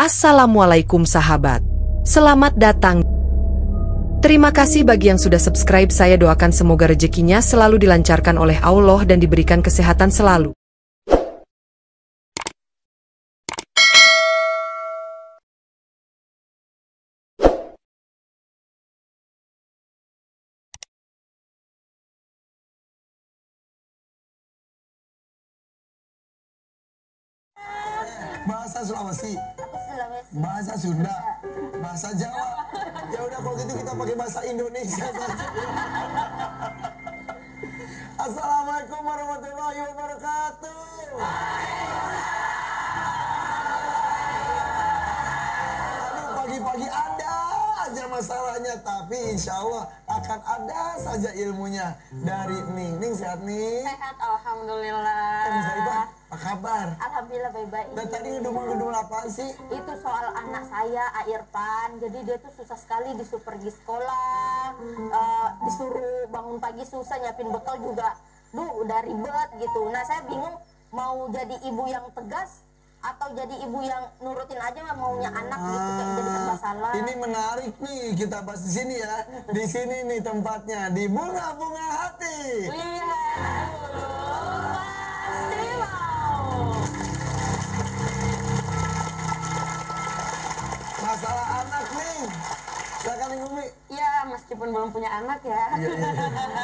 Assalamualaikum sahabat. Selamat datang. Terima kasih bagi yang sudah subscribe. Saya doakan semoga rezekinya selalu dilancarkan oleh Allah dan diberikan kesehatan selalu. Bahasa Sulawesi, bahasa Sunda, bahasa Jawa. Ya udah kalau gitu kita pakai bahasa Indonesia saja. Assalamualaikum warahmatullahi wabarakatuh. Aduh, pagi-pagi ada aja masalahnya, tapi insya Allah akan ada saja ilmunya. Dari Ning sehat nih? Sehat, alhamdulillah. Saibah, apa kabar? Alhamdulillah baik-baik. Dan tadi ngedumel-ngedumel apaan sih? Itu soal anak saya, Irfan. Jadi dia tuh susah sekali disuruh pergi sekolah, disuruh bangun pagi susah, nyiapin bekal juga. Udah ribet gitu. Nah saya bingung mau jadi ibu yang tegas atau jadi ibu yang nurutin aja maunya anak gitu, kayak jadi serba salah. Ini menarik nih, kita bahas di sini ya. Di sini nih tempatnya, di Bunga-Bunga Hati. Lihat dulu, pasti mau. Masalah anak nih. Silakan Ning Umi. Ya meskipun belum punya anak ya. Iya.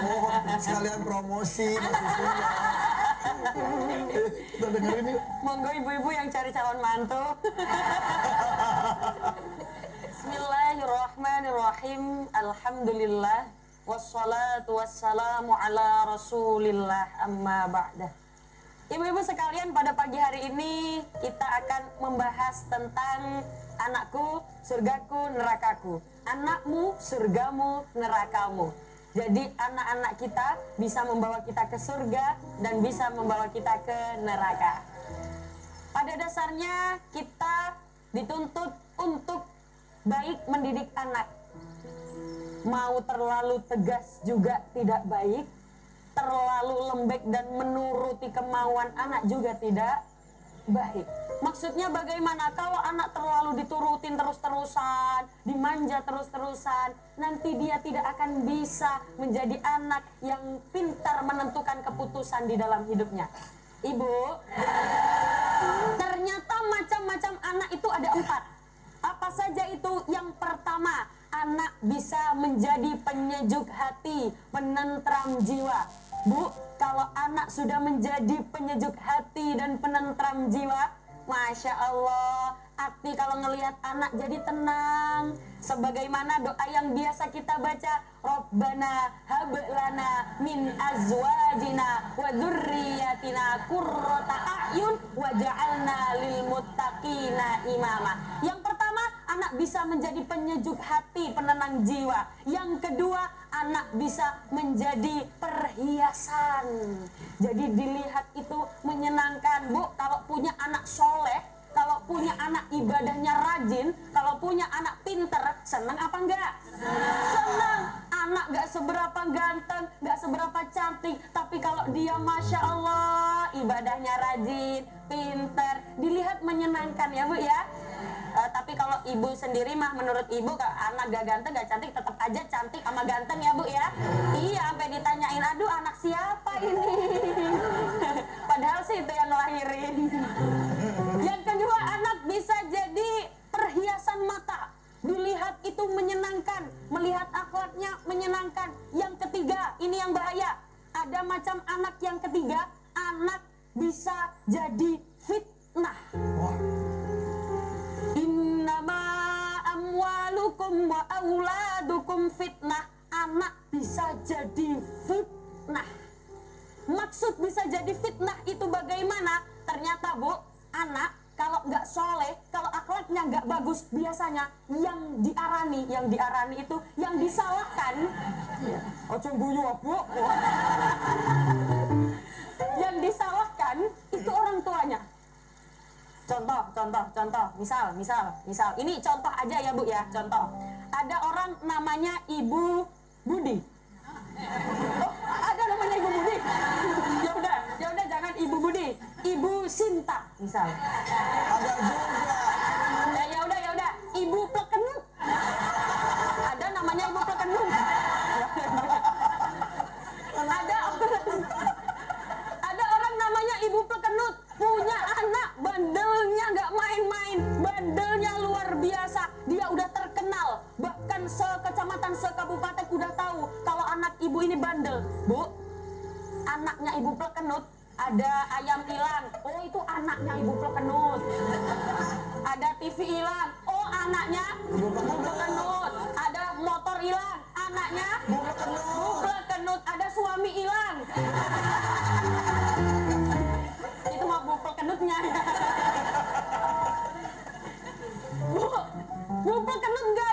Mohon sekalian promosi mahasiswanya. Kita dengerin yuk. Monggo ibu-ibu yang cari calon mantu. Bismillahirrahmanirrahim. Alhamdulillah. Wassalatu wassalamu ala rasulillah amma ba'dah. Ibu-ibu sekalian, pada pagi hari ini kita akan membahas tentang anakku, surgaku, nerakaku. Anakmu, surgamu, nerakamu. Jadi anak-anak kita bisa membawa kita ke surga dan bisa membawa kita ke neraka. Pada dasarnya kita dituntut untuk baik mendidik anak. Mau terlalu tegas juga tidak baik, terlalu lembek dan menuruti kemauan anak juga tidak baik. Maksudnya bagaimana kalau anak terlalu diturutin terus-terusan, dimanja terus-terusan, nanti dia tidak akan bisa menjadi anak yang pintar menentukan keputusan di dalam hidupnya. Ibu, ternyata macam-macam anak itu ada 4. Apa saja itu? Yang pertama, anak bisa menjadi penyejuk hati, penentram jiwa. Bu, kalau anak sudah menjadi penyejuk hati dan penentram jiwa, Masya Allah, hati kalau ngelihat anak jadi tenang. Sebagaimana doa yang biasa kita baca, Rabbana hablana min azwajina wa dzurriyyatina qurrata a'yun waj'alna lil muttaqina imama. Yang pertama, anak bisa menjadi penyejuk hati, penenang jiwa. Yang kedua, anak bisa menjadi perhiasan. Jadi dilihat itu menyenangkan. Bu, kalau punya anak soleh, kalau punya anak ibadahnya rajin, kalau punya anak pinter, senang apa enggak? Senang. Anak gak seberapa ganteng, gak seberapa cantik, tapi kalau dia Masya Allah, ibadahnya rajin, pinter, dilihat menyenangkan ya Bu ya. Tapi kalau ibu sendiri mah, menurut ibu anak gak ganteng gak cantik tetap aja cantik sama ganteng ya Bu ya. Iya, sampai ditanyain, aduh anak siapa ini. Padahal sih itu yang ngelahirin. Yang kedua, anak bisa jadi perhiasan mata. Dilihat itu menyenangkan, melihat akhlaknya menyenangkan. Yang ketiga, ini yang bahaya. Ada macam anak yang ketiga, anak bisa jadi fitnah. Innama amwalukum wa auladukum fitnah. Anak bisa jadi fitnah. Maksud bisa jadi fitnah itu bagaimana? Ternyata Bu, anak kalau nggak soleh, kalau akhlaknya nggak bagus, biasanya yang diarani itu, yang disalahkan. Ojo guyu Bu. Yang disalahkan itu orang tuanya. Contoh, misal. Ini contoh aja ya Bu ya, contoh. Ada orang namanya Ibu Budi. Oh, ada namanya Ibu Budi. Ya udah jangan Ibu Budi, Ibu Sinta misal. Ada juga. TV hilang, oh anaknya buble kenut. Ada motor hilang, anaknya buble kenut. Ada suami hilang, itu mah buble kenutnya. Buble kenut nggak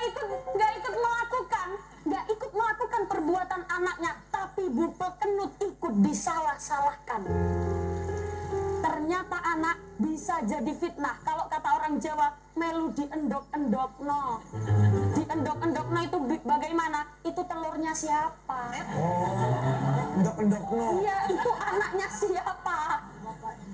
ikut melakukan perbuatan anaknya, tapi buble kenut ikut disalah-salahkan. Ternyata anak bisa jadi fitnah. Kalau kata orang Jawa, melu diendok-endokno. Diendok-endokno itu bagaimana? Itu telurnya siapa? Endok-endokno. Iya, itu anaknya siapa?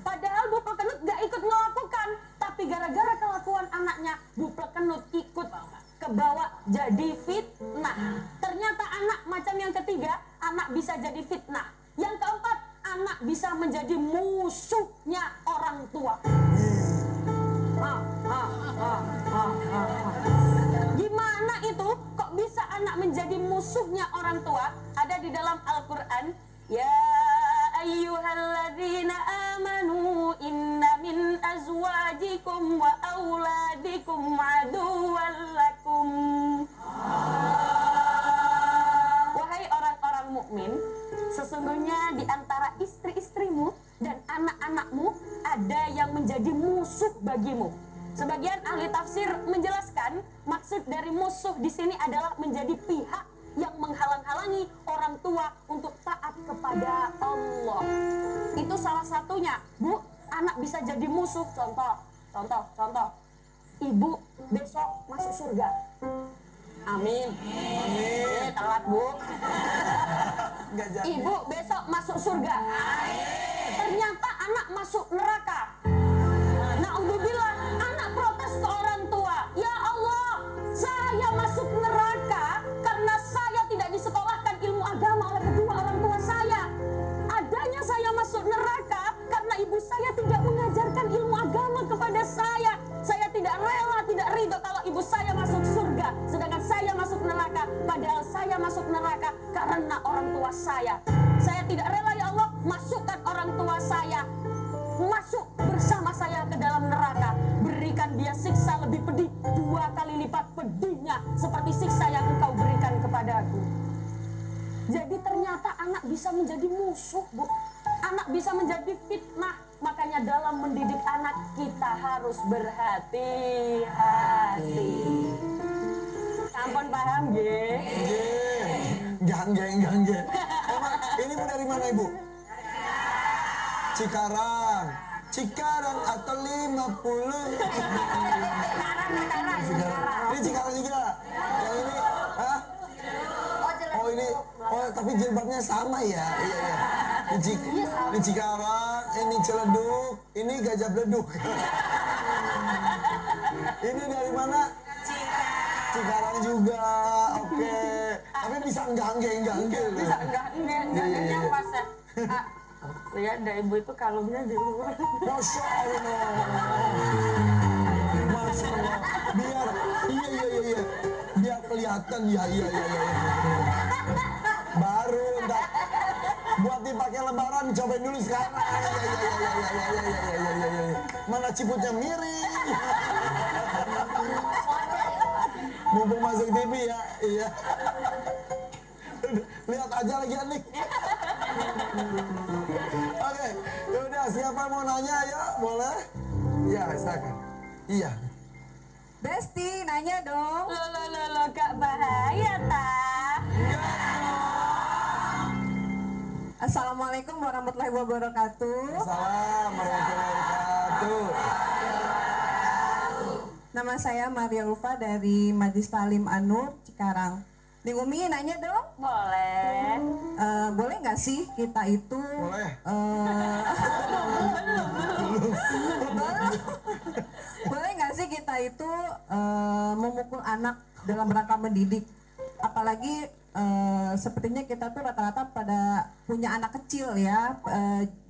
Padahal buple kenut gak ikut melakukan, tapi gara-gara kelakuan anaknya, buple kenut ikut kebawa jadi fitnah. Ternyata anak macam yang ketiga, anak bisa jadi fitnah. Yang keempat, anak bisa menjadi musuhnya orang tua. Gimana itu? Kok bisa anak menjadi musuhnya orang tua? Ada di dalam Al-Quran. Ya ayyuhalladzina amanu inna min azwajikum wa auladikum aduwwan lakum. Wahai orang-orang mukmin, sesungguhnya di antara istri-istrimu dan anak-anakmu ada yang menjadi musuh bagimu. Sebagian ahli tafsir menjelaskan maksud dari musuh di sini adalah menjadi pihak yang menghalang-halangi orang tua untuk taat kepada Allah. Itu salah satunya, Bu. Anak bisa jadi musuh. Contoh. Ibu besok masuk surga. Amin. Telat, Bu. Ibu besok masuk surga. Ternyata anak masuk neraka. Na'udzubillah, anak protes ke orang tua. Ya Allah, saya masuk neraka karena saya tidak disekolahkan ilmu agama oleh kedua orang tua saya. Adanya saya masuk neraka karena ibu saya tidak mengajarkan ilmu agama kepada saya. Saya tidak rela, tidak ridho kalau ibu saya masuk surga, sedangkan saya masuk neraka. Padahal saya masuk neraka karena orang tua saya. Saya tidak rela, ya Allah, masukkan orang tua saya masuk bersama saya ke dalam neraka. Berikan dia siksa lebih pedih, 2 kali lipat pedihnya seperti siksa yang engkau berikan kepadaku. Jadi ternyata anak bisa menjadi musuh, Bu. Anak bisa menjadi fitnah. Makanya dalam mendidik anak kita harus berhati-hati. Ampun, paham, ye? Gang. Emang ini Bu dari mana, Ibu? Cikarang atau 50? Cikarang. Ini Cikarang juga. Yang ini, hah? Oh ini, tapi jilbabnya sama ya. Iya. Ini Cikarang, ini Ciledug, ini Gajah Bledug. Ini dari mana? Cikarang juga, oke. Tapi bisa enggak. Bisa enggak. Jangan pas ya. Lihat dari ibu itu kalungnya di luar. Masya Allah. Biar, iya. Biar kelihatan, iya. Baru enggak. Buat dipakai lebaran, cobain dulu sekarang. Iya. Mana ciputnya miring. Mumpung masuk TV ya, iya. Lihat aja lagi Anik. Oke, yaudah siapa mau nanya ya, boleh? Ya, silakan. Iya. Besti, nanya dong. Lo, Kak bahaya, tak? Assalamualaikum warahmatullahi wabarakatuh. Salam warahmatullahi wabarakatuh. Nama saya Maria Ulfa dari Majlis Talim An-Nur, Cikarang. Ning Umi nanya dong. Boleh. Boleh nggak sih kita itu? Boleh. Boleh nggak sih kita itu memukul anak dalam rangka mendidik? Apalagi sepertinya kita tuh rata-rata pada punya anak kecil ya,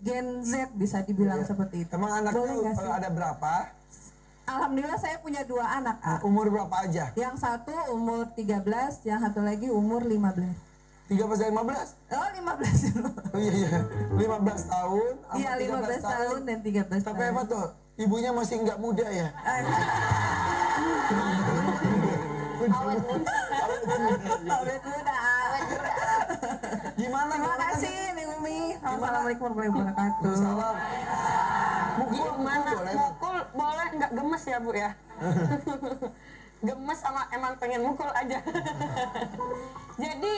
Gen Z bisa dibilang seperti itu. Emang Boleh anaknya nggak sih? ada berapa? Alhamdulillah saya punya 2 anak. Umur berapa aja? Yang satu umur 13, yang satu lagi umur 15. 13 dan 15? Oh 15 dulu. Oh iya. 15 tahun. sama Iya 15 tahun dan 13 Tapi tahun. apa tuh? Ibunya masih nggak muda ya? Awet muda. Awet muda. Gimana? Terima gimana? kasih Nih Umi. Assalamualaikum warahmatullahi wabarakatuh. Salam. Mukul Gimana? boleh. Mukul boleh nggak gemes ya Bu ya? Gemes sama emang pengen mukul aja. Jadi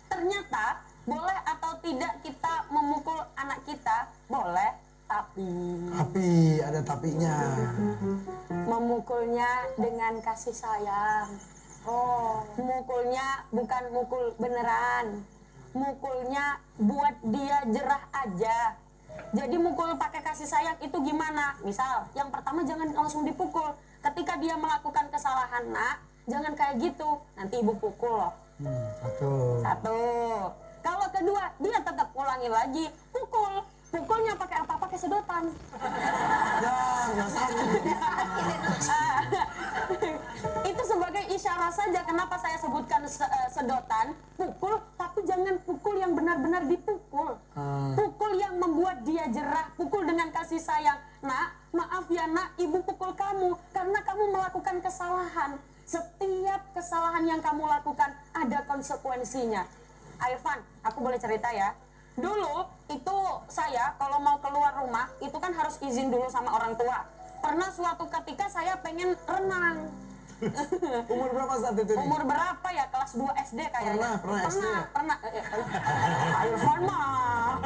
ternyata boleh atau tidak kita memukul anak kita? Boleh, Tapi ada tapinya. memukulnya dengan kasih sayang. Oh, mukulnya bukan mukul beneran. Mukulnya buat dia jerah aja. Jadi mukul pakai kasih sayang itu gimana? Misal, yang pertama jangan langsung dipukul. Ketika dia melakukan kesalahan, nak, jangan kayak gitu. Nanti ibu pukul loh. Satu. Kalau kedua, dia tetap ulangi lagi, pukul. Pukulnya pakai apa? Pakai sedotan. Ya, nggak sakit. Itu sebagai isyarat saja kenapa saya sebutkan sedotan, pukul, tapi jangan pukul yang benar-benar dipukul. Pukul yang membuat dia jerah, pukul dengan kasih sayang. Nak, maaf ya nak, ibu pukul kamu karena kamu melakukan kesalahan. Setiap kesalahan yang kamu lakukan ada konsekuensinya. Irfan, aku boleh cerita ya. Dulu itu saya kalau mau keluar rumah itu kan harus izin dulu sama orang tua. Pernah suatu ketika saya pengen renang. Umur berapa saat itu? Umur berapa ya? Kelas 2 SD kayaknya. Pernah SD ya? Pernah. Irfan mah.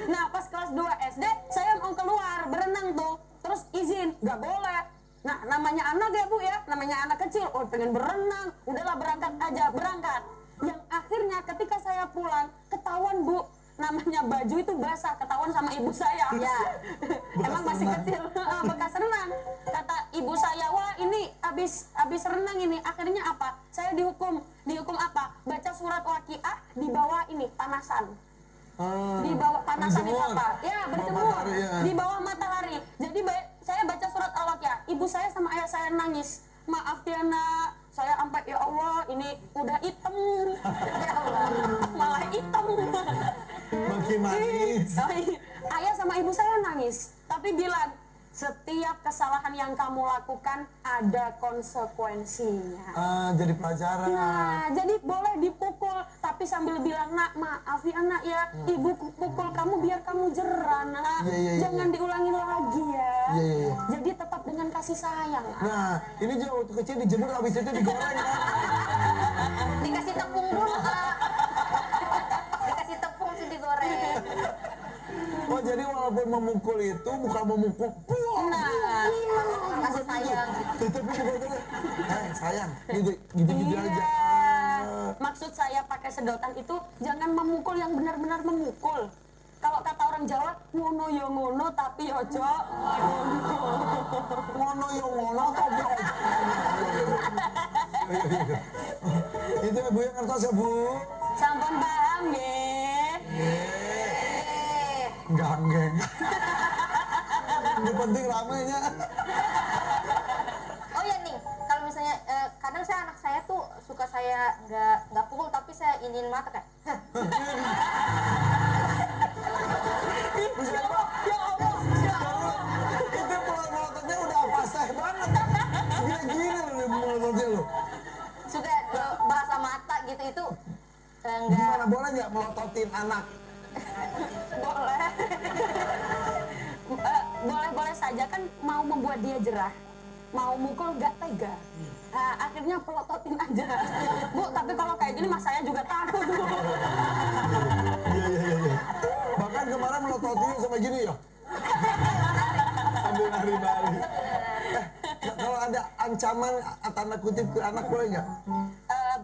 Nah, pas kelas 2 SD saya mau keluar berenang tuh. Terus izin, nggak boleh. Nah, namanya anak ya Bu ya, namanya anak kecil. Oh, pengen berenang. Udahlah berangkat aja, berangkat. Yang akhirnya ketika saya pulang, ketahuan Bu, namanya baju itu basah, ketahuan sama ibu saya. Ya. Emang masih kecil, bekas renang. Kata ibu saya, wah ini habis renang ini. Akhirnya apa? Saya dihukum. Dihukum apa? Baca surat Waqiah di bawah ini panasan. Di bawah panasan itu apa? Ya, berjemur. Di bawah matahari. Jadi saya baca surat Al-Waqiah. Ibu saya sama ayah saya nangis. Maaf ya nak, saya sampai ya Allah ini udah hitam. Ya Allah, malah hitam. Makin manis. Ayah sama ibu saya nangis, tapi bilang setiap kesalahan yang kamu lakukan ada konsekuensinya. Jadi pelajaran. Nah, jadi boleh dipukul, tapi sambil bilang, nak, maaf ya nak ya, ibu pukul kamu biar kamu jerah nak. Jangan diulangi lagi ya. Jadi tetap dengan kasih sayang. Nah, ini juga waktu kecil dijemur, habis itu digoreng kan? Dikasih tepung dulu Kak. Dikasih tepung sih digoreng. Oh, jadi walaupun memukul itu bukan memukul. Nah, Kasih sayang. Tapi juga sayang, gitu iya. aja. Maksud saya pakai sedotan itu jangan memukul yang benar-benar memukul. Kalau kata orang Jawa, ngono yo ngono tapi ojo Ngono yo ngono tapi ojo. Itu ya Bu yang ngertos ya Bu? sampun paham nggih. Ganggeng. Ini penting ramenya. Oh ya nih, kalau misalnya kadang anak saya tuh suka saya nggak pukul tapi saya iniin mata kayak. Ya Allah. Itu melototnya udah pasah banget. Gila-gila loh melototnya loh. Suka bahasa mata gitu itu enggak. Gimana, boleh nggak melototin anak? Boleh. Boleh-boleh saja kan mau membuat dia jerah. Mau mukul nggak tega. Nah, akhirnya pelototin aja. Bu, tapi kalau kayak gini mas saya juga takut. Iya. Bahkan kemarin melototin sampai gini ya. Sambil nari-nari. Kalau ada ancaman tanda kutip ke anak boleh nggak?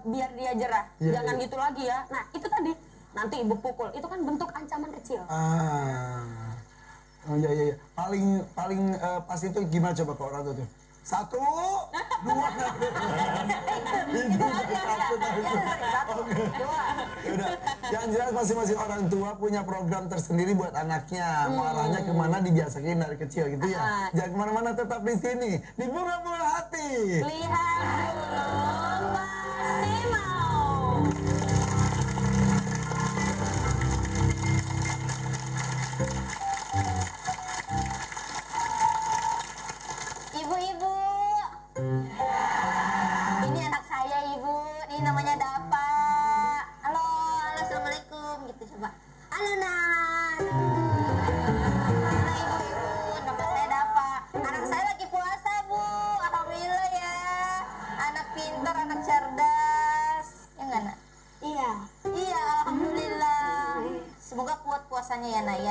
Biar dia jerah. Iya, Jangan iya. gitu lagi ya. Nah, itu tadi. Nanti ibu pukul. Itu kan bentuk ancaman kecil. Oh iya. Paling pas itu gimana coba ke orang tuh? 1, 2. Itu satu. Udah. Yang jelas masing-masing orang tua punya program tersendiri buat anaknya. Marahnya kemana dibiasakan dari kecil gitu ya. Jangan kemana-mana, tetap di sini di Bunga-Bunga Hati. Lihat dulu pasti mau. Ibu-ibu.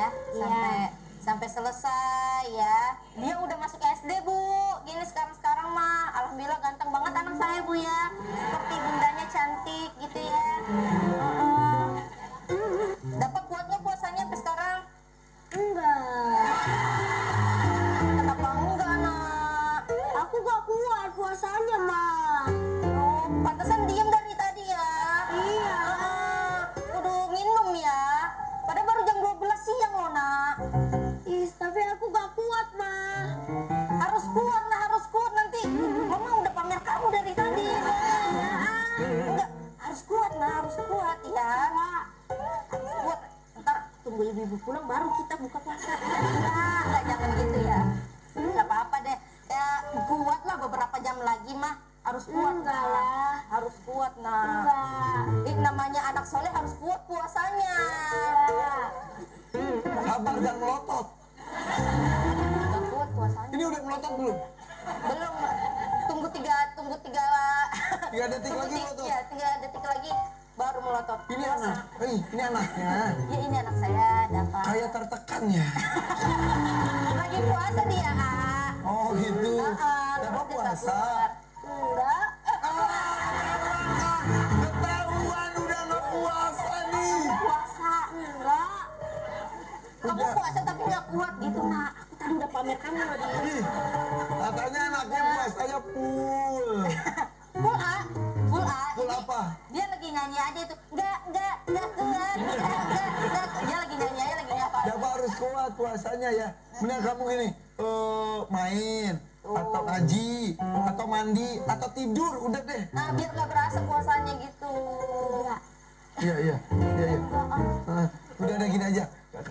ya sampai selesai ya. Dia udah masuk SD Bu. Gini sekarang mah alhamdulillah ganteng banget anak saya Bu ya. Seperti bundanya cantik gitu ya. Dapat kuat nggak puasanya sampai sekarang? Enggak. Kenapa enggak nak? Aku gak kuat puasanya mah. Oh, pantesan diam dari tadi ya. Iya. Kudu minum ya. Padahal baru jam 12 siang loh nak. Tapi aku gak kuat mah. Harus kuat nah, harus kuat nanti. Mama udah pamer kamu dari tadi. Enggak, harus kuat nah, harus kuat ya. Harus kuat. Ntar tunggu ibu-ibu pulang baru kita buka puasa. Enggak, jangan gitu ya. Enggak apa-apa deh. Ya kuat lah beberapa jam lagi mah. Harus kuat lah. Harus kuat nah. Ini namanya anak soleh harus kuat puasanya. Sabar dan melotot. Gak kuat puasanya. Ini udah melotot belum? Belum. Tunggu tiga 3 detik lagi melotot. Iya, 3 detik lagi baru melotot. Ini anak. Ini anaknya. Ya ini anak saya dapat. Kayak tertekan ya. Lagi puasa dia, Kak. Oh gitu. Dapat terus puasa. Enggak. Ketahuan udah nggak puasa nih. Puasa enggak. Kamu puasa tapi nggak kuat gitu, Nak. Aku tadi udah pamer kamu loh dia. Ih, katanya anaknya puasanya full. Full A. Full A. Full Ini apa? Dia lagi nyanyi aja tuh. Enggak kuat. Enggak. Dia lagi nyanyi aja lagi ngapa. Dapat harus kuat puasanya ya. Benar kamu gini, main atau ngaji atau mandi atau tidur udah deh. Nah, biar nggak berasa puasanya gitu. Iya. Udah gini aja.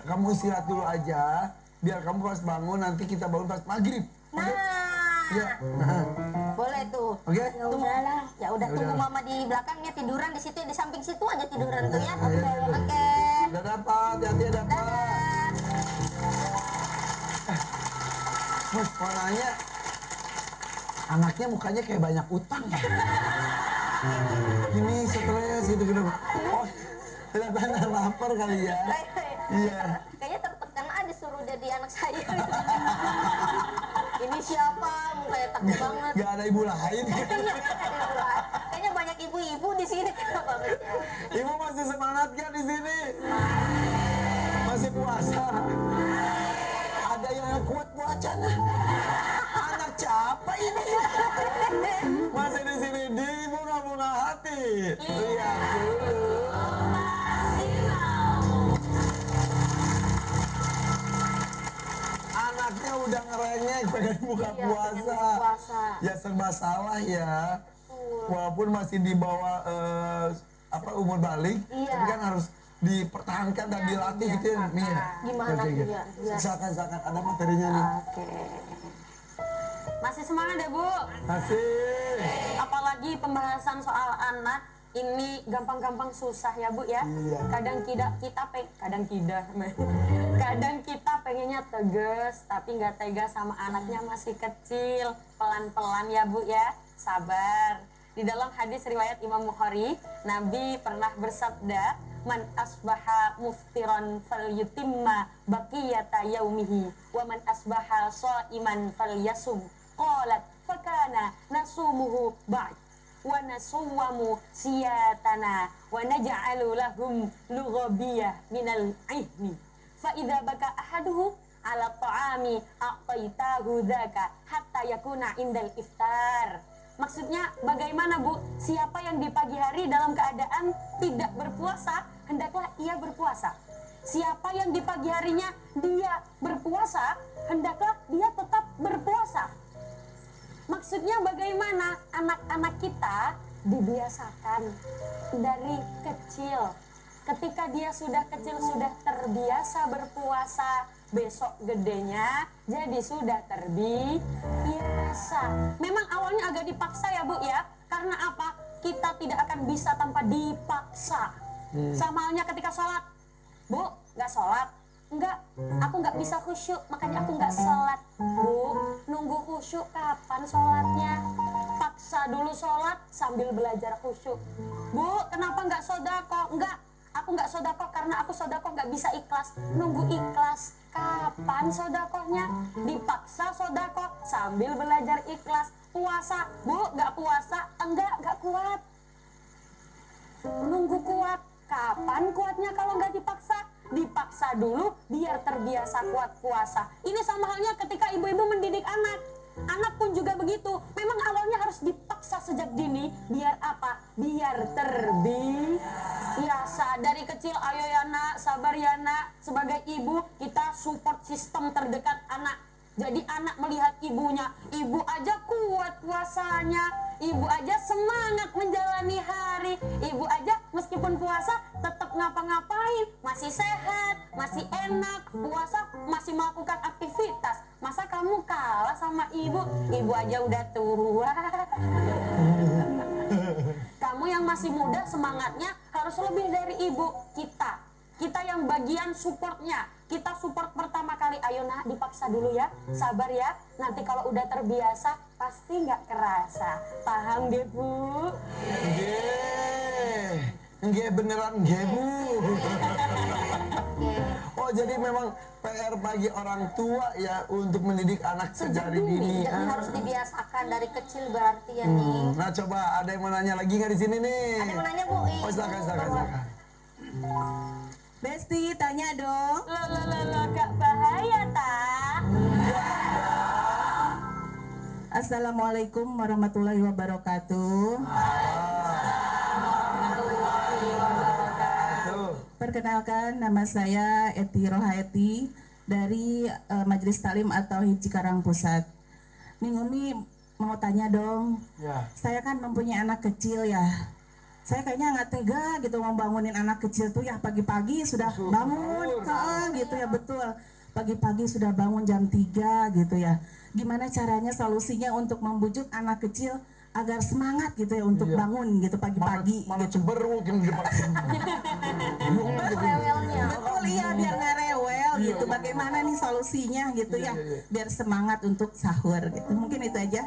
Kamu istirahat dulu aja. Biar kamu pas bangun nanti kita bangun pas maghrib. Nah. Iya. Boleh tuh. Oke. Ya udah tunggu mama di belakangnya tiduran di situ di samping situ aja tiduran tuh ya. Iya. Oke. Udah dapat, hati-hati dapat. Dadah. Mas, mau nanya, anaknya mukanya kayak banyak utang ya? Ini stres gitu kenapa? Oh, kelihatan lapar kali ya? Iya. Kayaknya tertekan aja suruh jadi anak saya. Ini siapa? Mukanya takut banget. Gak ada ibu lain. Kayaknya banyak ibu-ibu di sini. Ibu masih semangat kan di sini? Masih puasa? Ada yang kuat puasanya? Anak siapa ini? Masih di sini di bunga-bunga hati. Lihat dulu. Anaknya udah ngerengek pengen buka puasa. Ya serba salah ya. Walaupun masih di bawah umur balik, tapi kan harus dipertahankan dan dilatih gitu ya, Mia. Gimana Oke. Mia? Silakan ada materinya nih. Oke. Masih semangat ya Bu? Masih. Apalagi pembahasan soal anak ini gampang-gampang susah ya Bu ya. Iya. Kadang kita pengennya tegas tapi nggak tega sama anaknya masih kecil. Pelan-pelan ya Bu ya, sabar. Di dalam hadis riwayat Imam Bukhari, Nabi pernah bersabda, man asbaha muftiran falyutimma baqiyata yaumihi wa man asbaha shaiman falyasum. Qalat fakana nasumuhu ba'd wa nasuwamu siyatana wa naj'alu lahum lughabiyah minal ihni fa idza baka ahaduhu ala ta'ami a'taitahu dzaka hatta yakuna indal iftar. Maksudnya bagaimana Bu? Siapa yang di pagi hari dalam keadaan tidak berpuasa, hendaklah ia berpuasa. Siapa yang di pagi harinya dia berpuasa, hendaklah dia tetap berpuasa. Maksudnya bagaimana anak-anak kita dibiasakan dari kecil. Ketika dia sudah kecil, sudah terbiasa berpuasa, besok gedenya jadi sudah terbiasa. Memang awalnya agak dipaksa ya Bu ya, karena apa? Kita tidak akan bisa tanpa dipaksa. Sama halnya ketika sholat, Bu, nggak sholat? Enggak, aku nggak bisa khusyuk, makanya aku nggak sholat. Bu, nunggu khusyuk kapan sholatnya? Paksa dulu sholat sambil belajar khusyuk. Bu, kenapa nggak sodako? Enggak, aku nggak sodako karena aku sodako nggak bisa ikhlas. Nunggu ikhlas, kapan sodakohnya? Dipaksa sodako sambil belajar ikhlas. Puasa, Bu, nggak puasa? Nggak kuat. Nunggu kuat, kapan kuatnya kalau nggak dipaksa? Dipaksa dulu biar terbiasa kuat puasa. Ini sama halnya ketika ibu-ibu mendidik anak. Anak pun juga begitu. Memang awalnya harus dipaksa sejak dini. Biar apa? Biar terbiasa. Dari kecil, ayo ya nak, sabar ya nak. Sebagai ibu, kita support sistem terdekat anak. Jadi anak melihat ibunya, ibu aja kuat puasanya, ibu aja semangat menjalani hari, ibu aja meskipun puasa tetap ngapa-ngapain, masih sehat, masih enak, puasa masih melakukan aktivitas. Masa kamu kalah sama ibu? Ibu aja udah tua. Kamu yang masih muda semangatnya harus lebih dari ibu. Kita yang bagian supportnya, kita support pertama kali. Ayo nak, dipaksa dulu ya, sabar ya. Nanti kalau udah terbiasa pasti nggak kerasa. Paham deh Bu? Nggih beneran nggih Bu. Oh jadi memang PR bagi orang tua ya untuk mendidik anak sejak dini. Jadi harus dibiasakan dari kecil berarti ya nih. Nah coba ada yang mau nanya lagi nggak di sini nih? Ada yang mau nanya Bu? Oh silakan. Besti, tanya dong. Loh, Kak bahaya tak? Assalamualaikum warahmatullahi wabarakatuh. Perkenalkan, nama saya Eti Rohaeti dari Majelis Taklim atau HIP Cikarang Pusat. Ning Umi mau tanya dong. Ya. Saya kan mempunyai anak kecil ya. Saya kayaknya nggak tega gitu mau bangunin anak kecil tuh ya pagi-pagi sudah bangun, gitu ya betul. Pagi-pagi sudah bangun jam 3 gitu ya. Gimana caranya solusinya untuk membujuk anak kecil agar semangat gitu ya untuk bangun gitu pagi-pagi. Mana Gitu. ceberuk yang di depan. Rewelnya. Betul iya biar nggak rewel gitu. Bagaimana nih solusinya gitu ya biar semangat untuk sahur gitu. Mungkin itu aja.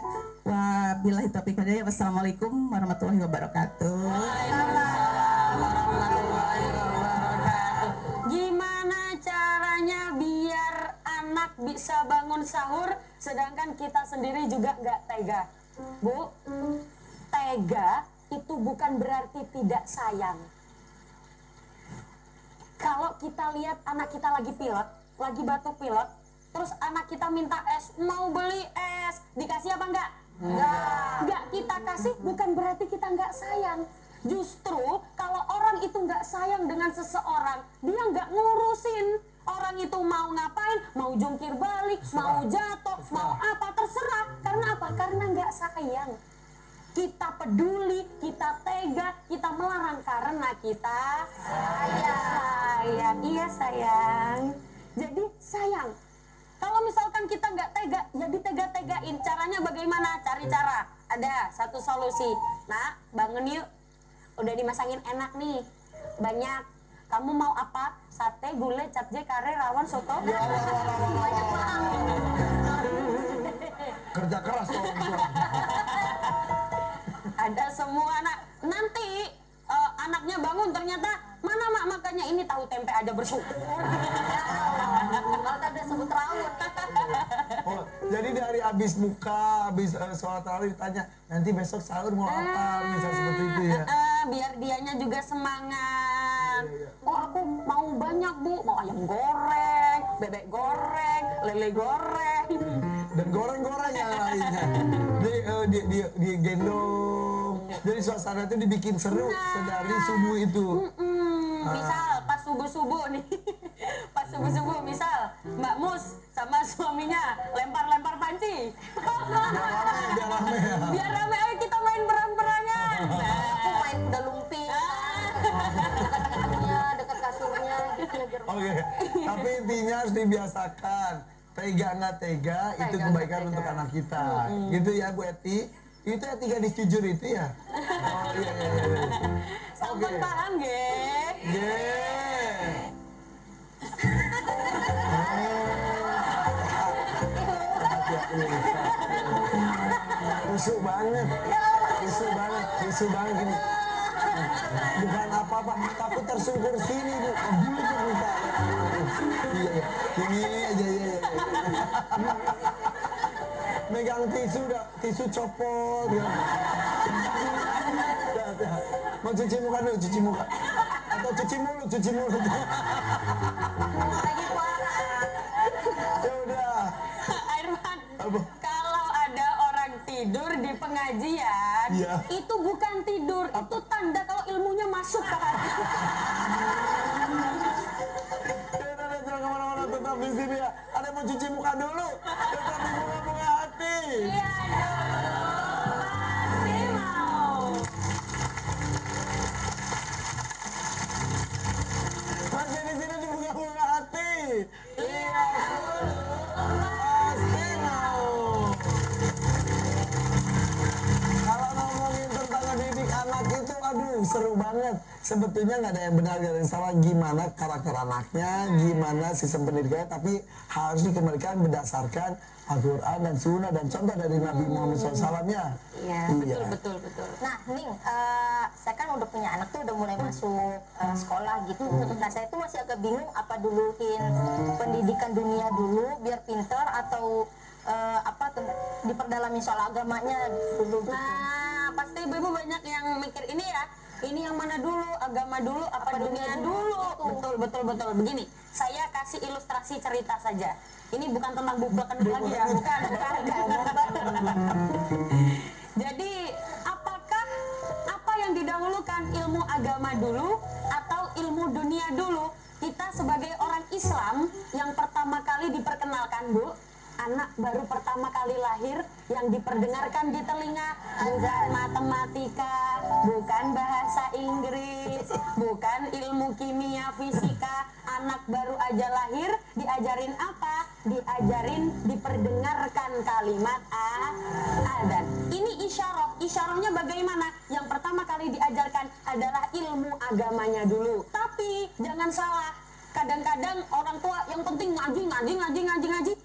Wabillahi taufiq wal hidayah. Wassalamualaikum warahmatullahi wabarakatuh. Gimana caranya biar anak bisa bangun sahur sedangkan kita sendiri juga nggak tega? Bu, tega itu bukan berarti tidak sayang. Kalau kita lihat anak kita lagi pilek, lagi batuk pilek, terus anak kita minta es, mau beli es, dikasih apa enggak? Enggak kita kasih bukan berarti kita enggak sayang. Justru kalau orang itu enggak sayang dengan seseorang, dia enggak ngurusin. Orang itu mau ngapain, mau jungkir balik, mau jatuh, mau apa, terserah. Karena apa? Karena enggak sayang. Kita peduli, kita tega, kita melarang karena kita sayang. Iya sayang. Jadi sayang. Kalau misalkan kita nggak tega, ya ditega-tegain. Caranya bagaimana? Cari cara. Ada satu solusi. Nah, bangun yuk. Udah dimasangin enak nih. Banyak. Kamu mau apa? Sate, gulai, capcay, kare, rawon, soto? Banyak banget. Kerja keras tuh orang tua. Ada semua anak. Nanti anaknya bangun ternyata mana mak makannya ini tahu tempe aja bersyukur. Kalau tadi sebut rawon. Oh, jadi dari habis buka, habis sholat tarawih ditanya, nanti besok sahur mau apa? Bisa seperti itu ya. Biar dianya juga semangat. Oh aku mau banyak Bu, mau ayam goreng, bebek goreng, lele goreng. Dan goreng-goreng yang lainnya. Di gendong. Jadi suasana itu dibikin seru sedari subuh itu. Misal pas subuh-subuh nih, pas subuh-subuh misal Mbak Mus sama suaminya lempar-lempar panci. Biar rame ya. Biar rame, ayo kita main perang-perangan. Aku main kuda lumping. Dekat kasurnya gitu ya biar Oke, tapi intinya harus dibiasakan. Tega nggak tega, itu kebaikan untuk anak kita. Gitu ya Bu Eti. Itu Eti gadis jujur itu ya? Oh iya. Sampun paham nggih? Rusuh banget gini. Bukan apa-apa, tapi tersungkur sini Bu. Dulu tuh buka. Iya, ini aja ya. Megang tisu dah, tisu copot ya. Mau cuci muka dulu, cuci muka. Atau cuci mulut, cuci mulut. Lagi puasa. Ya udah. Irfan, Apa? kalau ada orang tidur di pengajian, Iya. itu bukan tidur, itu tanda kalau ilmunya masuk ke hati. Ya udah, jangan kemana-mana, tetap di sini ya. Ada yang mau cuci muka dulu, tetap di bunga-bunga hati. Iya dong, pasti mau. Masih di sini di bunga-bunga hati. Iya, pasti mau. Kalau ngomongin tentang ngedidik anak itu, aduh seru banget. Sebetulnya nggak ada yang benar, nggak ada yang salah. Gimana karakter anaknya, gimana sistem pendidikannya, tapi harus dikembalikan berdasarkan Al-Quran dan Sunnah dan contoh dari Nabi Muhammad SAW-nya. Iya, betul. Nah, Ning, saya kan udah punya anak tuh, udah mulai masuk sekolah gitu. Nah, saya tuh masih agak bingung apa duluin pendidikan dunia dulu biar pinter atau diperdalami soal agamanya dulu gitu. Nah, pasti ibu-ibu banyak yang mikir ini ya. Ini yang mana dulu, agama dulu, apa dunia dulu? Betul. Begini, saya kasih ilustrasi cerita saja. Ini bukan tentang bublakan lagi ya, bukan. Jadi, apakah apa yang didahulukan, ilmu agama dulu atau ilmu dunia dulu? Kita sebagai orang Islam yang pertama kali diperkenalkan, Bu, anak baru pertama kali lahir yang diperdengarkan di telinga bukan matematika, bukan bahasa Inggris, bukan ilmu kimia, fisika. Anak baru aja lahir diajarin apa? Diajarin diperdengarkan kalimat adzan. Ini isyarah. Isyarahnya bagaimana? Yang pertama kali diajarkan adalah ilmu agamanya dulu. Tapi jangan salah. Kadang-kadang orang tua yang penting ngaji,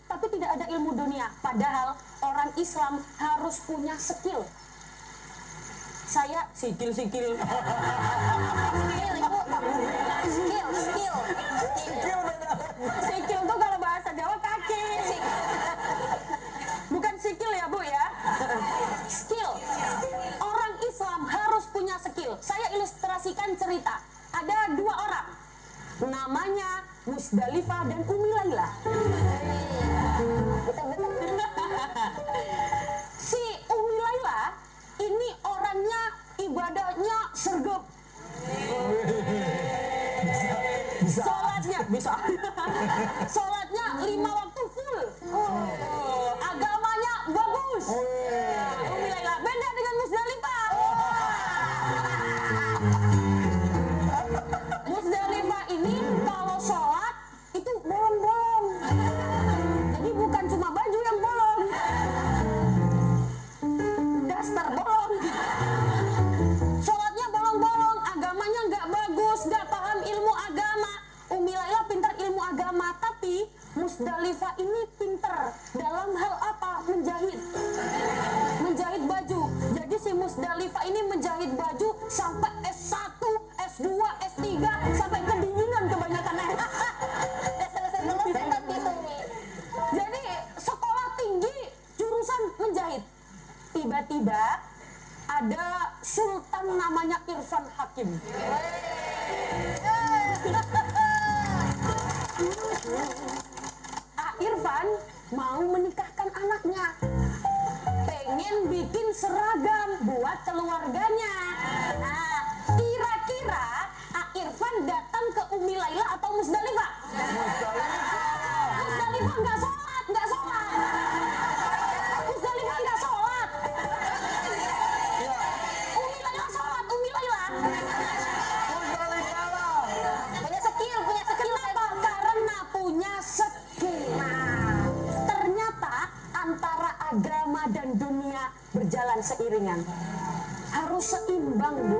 tapi tidak ada ilmu dunia. Padahal orang Islam harus punya skill. Saya skill. Skill, Ibu. Skill. Skill tuh kalau bahasa Jawa kaki. Bukan skill ya, Bu ya. Skill. Orang Islam harus punya skill. Saya ilustrasikan cerita. Ada dua orang. Namanya Musdalifah dan Umi Laila. Si Umi Laila ini orangnya ibadahnya sergap. Sholatnya bisa. Sholatnya 5 waktu full. Agamanya bagus. Umi Laila beda dengan Musdalifah. Musdalifah ini kalau sholat itu bolong-bolong. Jadi bukan cuma baju yang bolong, daster bolong. Sholatnya bolong-bolong, agamanya nggak bagus, nggak paham ilmu agama. Umi Laila pintar ilmu agama, tapi Musdalifah ini pintar dalam hal apa? Menjahit baju. Jadi si Musdalifah ini menjahit baju sampai S1, S2, S3, sampai kedinginan kebanyakan. Selesai tapi itu, Mi. Jadi sekolah tinggi jurusan menjahit. Tiba-tiba ada sultan namanya Irfan Hakim. Irfan mau menikahkan anaknya, pengen bikin seragam buat keluarganya. Nah, kira-kira Irfan datang ke Umi Laila atau Musdalifah? Musdalifah nggak sholat. Musdalifah nggak sholat. Umi Laila sholat, Umi Laila. Punya skill. Kenapa? Karena punya skill. Nah, ternyata antara agama dan dunia berjalan seiringan. Harus seimbang, Bu.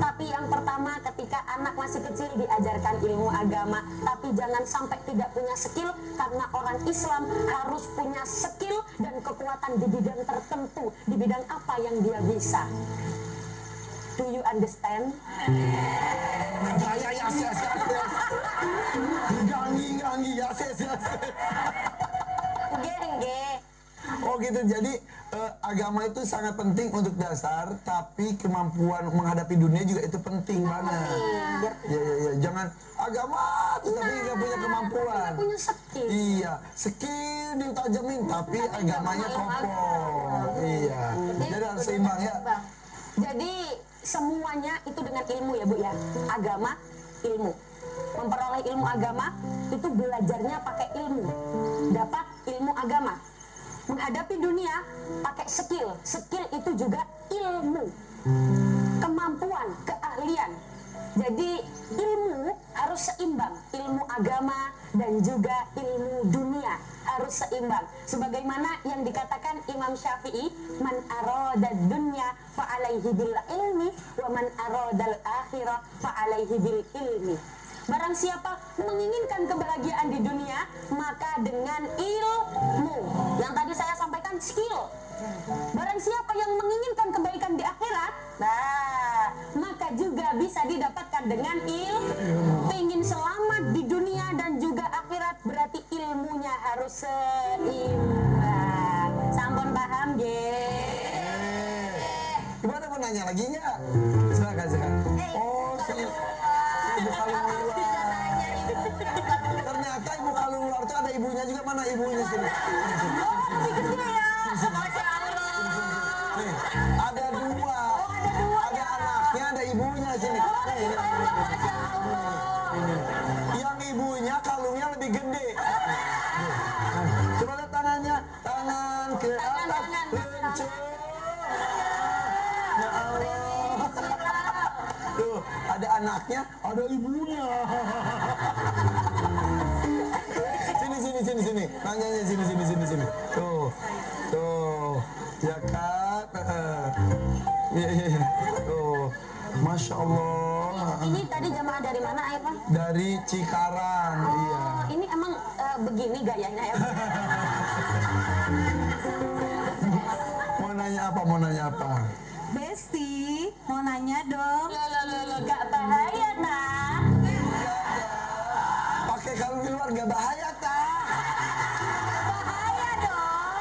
Tapi yang pertama ketika anak masih kecil diajarkan ilmu agama, tapi jangan sampai tidak punya skill, karena orang Islam harus punya skill dan kekuatan di bidang tertentu, di bidang apa yang dia bisa. Do you understand? Ya, yes. Gangi, yes. Enggak. Oh gitu, jadi agama itu sangat penting untuk dasar, tapi kemampuan menghadapi dunia juga itu penting banget. Ya, jangan agama tapi nggak punya kemampuan. Nggak punya skill. Iya, skill ditajamin, tapi agamanya kokoh. Iya, jadi harus seimbang ya. Jadi semuanya itu dengan ilmu ya Bu ya. Agama, ilmu. Memperoleh ilmu agama itu belajarnya pakai ilmu. Dapat ilmu agama. Menghadapi dunia pakai skill. Skill itu juga ilmu. Kemampuan, keahlian. Jadi ilmu harus seimbang. Ilmu agama dan juga ilmu dunia harus seimbang. Sebagaimana yang dikatakan Imam Syafi'i, man arada dunya fa alaihi bil ilmi wa man aradal akhirah fa alaihi bil ilmi. Barang siapa menginginkan kebahagiaan di dunia, maka dengan ilmu. Yang tadi saya sampaikan skill. Barang siapa yang menginginkan kebaikan di akhirat, maka juga bisa didapatkan dengan ilmu. Ingin selamat di dunia dan juga akhirat, berarti ilmunya harus seimbang. Sampun paham, Gimana mau nanya lagi nggak? Silakan. Oh, ibu kalung ular. Ternyata ibu kalung ular itu ada ibunya juga. Mana ibunya sini? Nih, ada dua. Ada anaknya, ada ibunya sini. Yang ibunya kalungnya lebih gede. Coba lihat tangannya. Tangan ke atas. Lencur. Ya Allah. Tuh, ada anaknya, ada ibunya. Sini. Nanyanya sini. Tuh. Ya kan? Iya. Tuh. Masya Allah. Ini tadi jamaah dari mana, Pak? Dari Cikarang, iya. Ini emang begini gayanya ya? Mau nanya apa? Besti, mau nanya dong. Loh, gak bahaya, nah. Pakai kalung di luar gak bahaya, tak? Bahaya dong,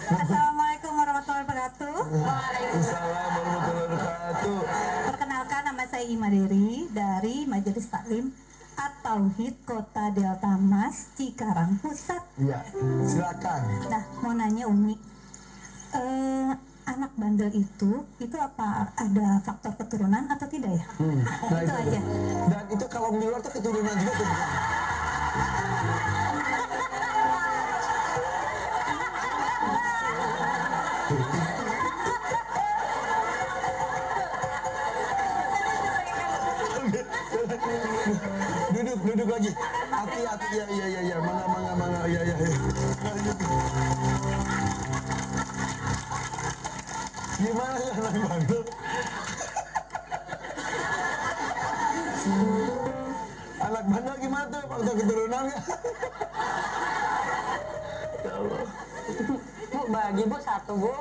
Assalamualaikum warahmatullahi wabarakatuh. Waalaikumsalam warahmatullahi wabarakatuh. Perkenalkan, nama saya Ima Dery dari Majelis Taklim At-Tauhid Kota Delta Mas, Cikarang Pusat. Iya, silakan. Nah, mau nanya Umi, anak bandel itu apa ada faktor keturunan atau tidak ya? Nah, itu aja. Dan itu kalau di luar tuh keturunan juga tuh. Duduk lagi. Hati-hati, ya. Mangga, ya. Gimana ya anak bandel? Anak bandel gimana tuh? Faktor keturunan nggak? Ya Allah. Bu, bagi Bu satu, Bu.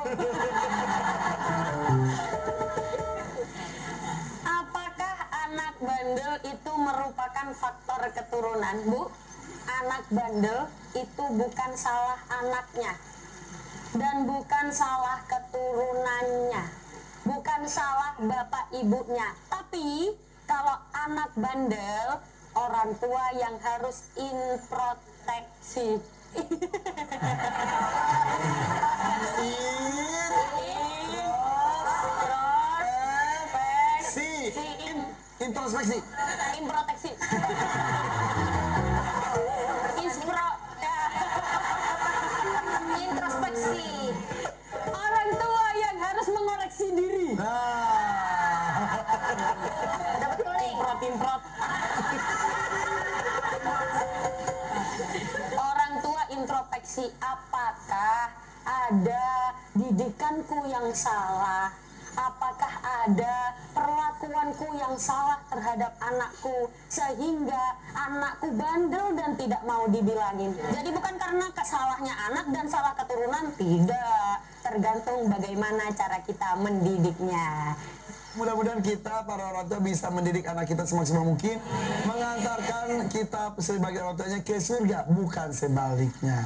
Apakah anak bandel itu merupakan faktor keturunan, Bu? Anak bandel itu bukan salah anaknya. Dan bukan salah keturunannya. Bukan salah bapak ibunya. Tapi kalau anak bandel, orang tua yang harus introspeksi. Introspeksi. Introspeksi. Orang tua yang harus mengoreksi diri. Dapat kuling. Improt. Orang tua introspeksi, apakah ada didikanku yang salah? Apakah ada perlakuan perlakuanku yang salah terhadap anakku sehingga anakku bandel dan tidak mau dibilangin. Jadi bukan karena kesalahnya anak dan salah keturunan, tidak. Tergantung bagaimana cara kita mendidiknya. Mudah-mudahan kita para orang tua bisa mendidik anak kita semaksimal mungkin, mengantarkan kita sebagai orang tuanya ke surga, bukan sebaliknya.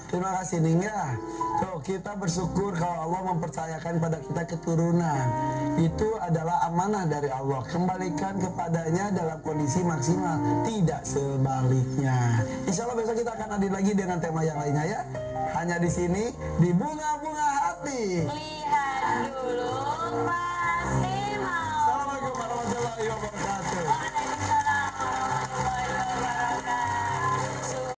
Terima kasih Ningga. So, kita bersyukur kalau Allah mempercayakan pada kita keturunan. Itu adalah amanah dari Allah. Kembalikan kepadanya dalam kondisi maksimal, tidak sebaliknya. Insya Allah besok kita akan hadir lagi dengan tema yang lainnya ya. Hanya di sini di Bunga-Bunga Hati. Lihat dulu, Pak.